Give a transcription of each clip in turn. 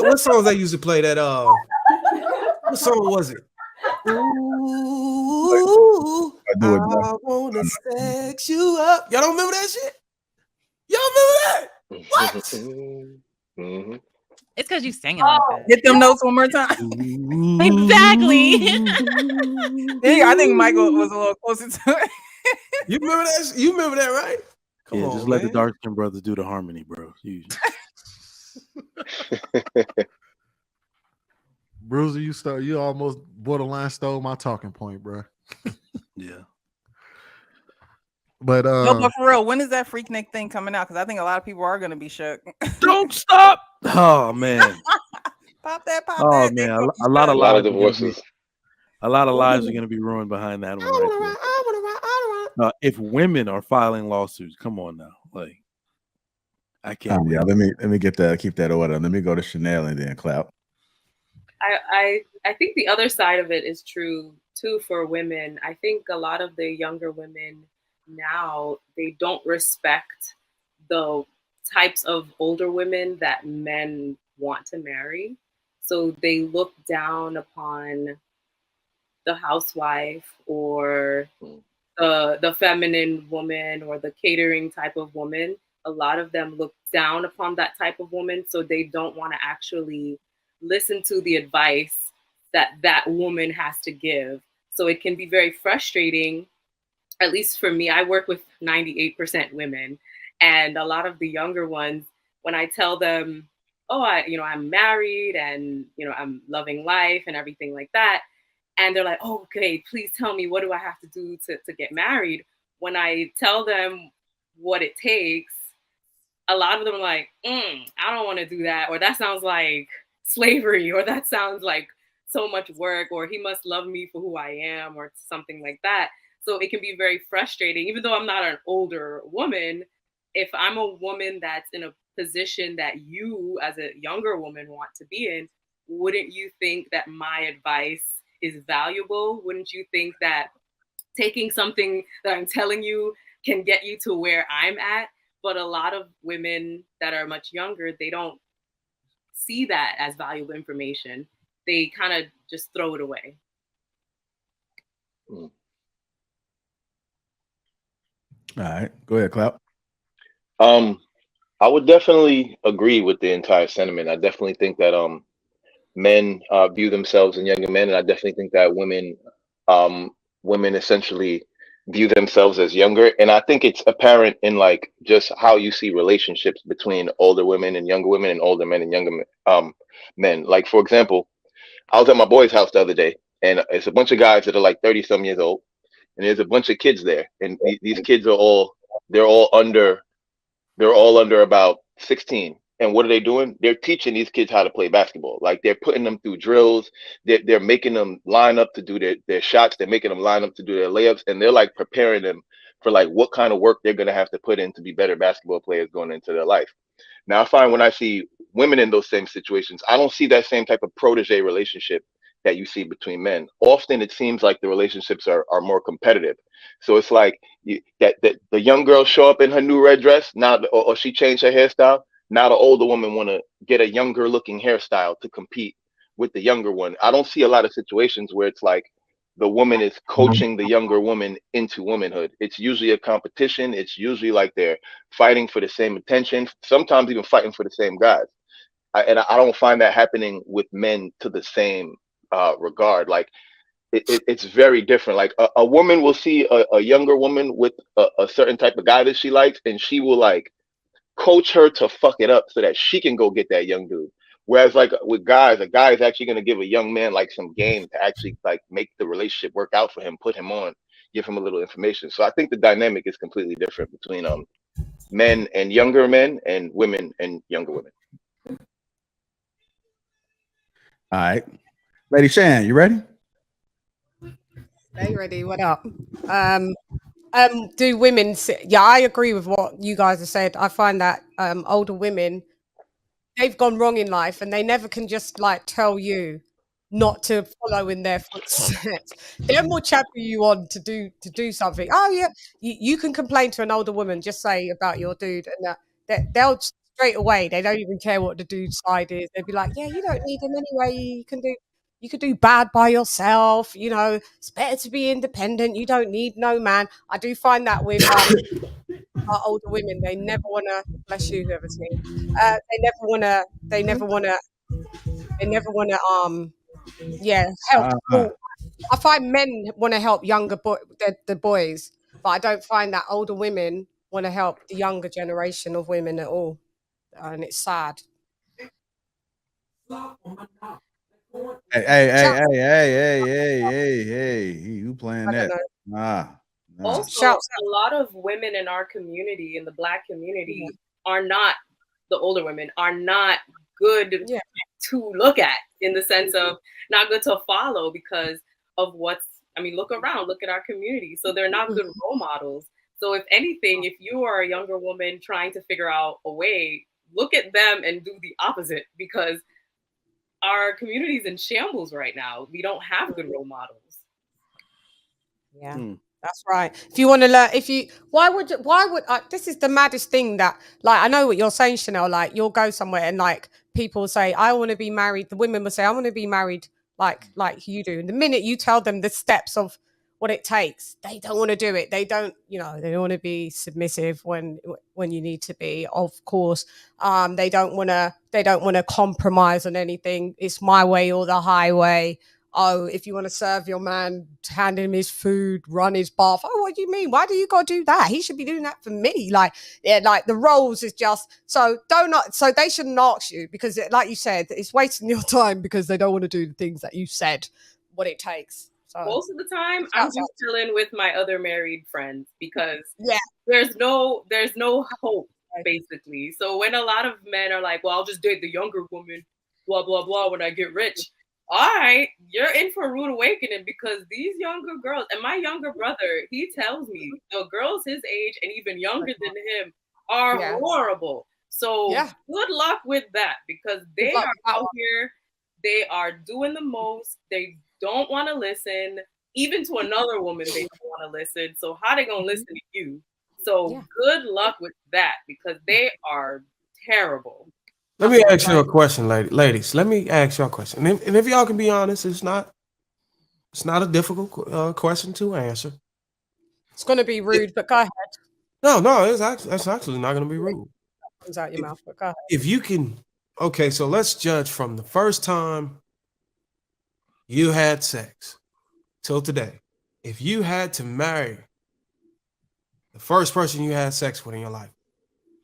What songs they used to play that? What song was it? Ooh, I wanna sex you up. Y'all don't remember that shit? Y'all remember that? What? Mm-hmm. It's because you sang it like that. Get them notes one more time. Exactly. Yeah, I think Michael was a little closer to it. You remember that? You remember that, right? Come on, just let the dark skin brothers do the harmony, bro. Bruiser, you almost borderline stole my talking point, bro. Yeah. But no, but for real, when is that Freaknik thing coming out? Because I think a lot of people are gonna be shook. Don't stop. Oh man. Pop that. Oh man, a lot of divorces. A lot of lives are going to be ruined behind that one right there. If women are filing lawsuits, come on now, like I can't. Yeah, let me get that. Keep that order. Let me go to Chanel and then Clout. I think the other side of it is true too for women. I think a lot of the younger women now, they don't respect the types of older women that men want to marry. So they look down upon the housewife or the feminine woman or the catering type of woman. A lot of them look down upon that type of woman, so they don't want to actually listen to the advice that woman has to give. So it can be very frustrating. At least for me, I work with 98% women, and a lot of the younger ones, when I tell them, oh, I'm married and, I'm loving life and everything like that. And they're like, oh, okay, please tell me, what do I have to do to get married? When I tell them what it takes, a lot of them are like, I don't want to do that. Or that sounds like slavery, or that sounds like so much work, or he must love me for who I am, or something like that. So it can be very frustrating, even though I'm not an older woman. If I'm a woman that's in a position that you as a younger woman want to be in, wouldn't you think that my advice is valuable? Wouldn't you think that taking something that I'm telling you can get you to where I'm at? But a lot of women that are much younger, they don't see that as valuable information. They kind of just throw it away. All right, go ahead, Clout. I would definitely agree with the entire sentiment. I definitely think that men view themselves as younger men, and I definitely think that women essentially view themselves as younger. And I think it's apparent in like just how you see relationships between older women and younger women, and older men and younger men. Like, for example, I was at my boy's house the other day, and it's a bunch of guys that are like 30-some years old, and there's a bunch of kids there, and these kids are they're all under about 16. And what are they doing? They're teaching these kids how to play basketball. Like, they're putting them through drills. They're making them line up to do their shots. They're making them line up to do their layups. And they're like preparing them for like what kind of work they're going to have to put in to be better basketball players going into their life. Now, I find when I see women in those same situations, I don't see that same type of protege relationship that you see between men. Often it seems like the relationships are more competitive. So it's like that the young girl show up in her new red dress now, or she changed her hairstyle. Now the older woman want to get a younger looking hairstyle to compete with the younger one. I don't see a lot of situations where it's like the woman is coaching the younger woman into womanhood. It's usually a competition. It's usually like they're fighting for the same attention, sometimes even fighting for the same guys. I don't find that happening with men to the same regard. Like, it's very different. Like, a woman will see a younger woman with a certain type of guy that she likes, and she will like coach her to fuck it up so that she can go get that young dude. Whereas like with guys, a guy is actually going to give a young man like some game to actually like make the relationship work out for him, put him on, give him a little information. So I think the dynamic is completely different between men and younger men, and women and younger women. All right, Lady Shan, you ready? Hey, ready? What up? Do women? Yeah, I agree with what you guys have said. I find that older women, they've gone wrong in life, and they never can just like tell you not to follow in their footsteps. They're more chapping you on to do something. Oh yeah, you can complain to an older woman, just say about your dude, and that they'll straight away. They don't even care what the dude's side is. They'd be like, "Yeah, you don't need him anyway. You can do bad by yourself. You know, it's better to be independent. You don't need no man." I do find that with our older women, they never want to. Bless you, whoever's here. They never want to. They never want to. They never want to. Yeah, help. Well, I find men want to help the boys, but I don't find that older women want to help the younger generation of women at all, and it's sad. Hey, who playing I don't that? know. Nah. Also, a lot of women in our community, in the Black community, are not, the older women are not good to look at, in the sense of not good to follow because of look around, look at our community. So they're not good role models. So if anything, if you are a younger woman trying to figure out a way, look at them and do the opposite, because our community is in shambles right now. We don't have good role models. Yeah, that's right. If you want to learn, why would this is the maddest thing that, like, I know what you're saying, Chanel, like you'll go somewhere and like people say, I want to be married. The women will say, I want to be married like you do. And the minute you tell them the steps of what it takes, they don't want to do it. They don't want to be submissive when you need to be, of course. They don't want to compromise on anything. It's my way or the highway. Oh, if you want to serve your man, hand him his food, run his bath. Oh, what do you mean? Why do you got to do that? He should be doing that for me. Like the roles is just so they shouldn't ask you, because like you said, it's wasting your time because they don't want to do the things that you said what it takes. So most of the time, I'm just chilling with my other married friends because there's no hope, basically. So when a lot of men are like, well, I'll just date the younger woman, blah, blah, blah, when I get rich. All right, you're in for a rude awakening, because these younger girls, and my younger brother, he tells me the girls his age and even younger than him are horrible. So good luck with that, because they are out here, they are doing the most, they don't want to listen, even to another woman they don't want to listen. So how they gonna listen to you? So good luck with that, because they are terrible. Let me ask you a question, ladies. Let me ask you a question, and if y'all can be honest, it's not a difficult question to answer. It's going to be rude, but go ahead. No, that's actually not going to be rude. Comes out your mouth, but go ahead. If you can, okay, so let's judge from the first time you had sex till today. If you had to marry the first person you had sex with in your life,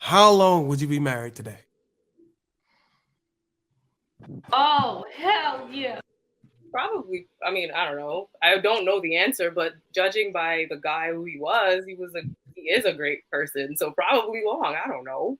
how long would you be married today? Oh, hell yeah. Probably, I mean, I don't know. I don't know the answer, but judging by the guy who he is a great person. So probably long. I don't know.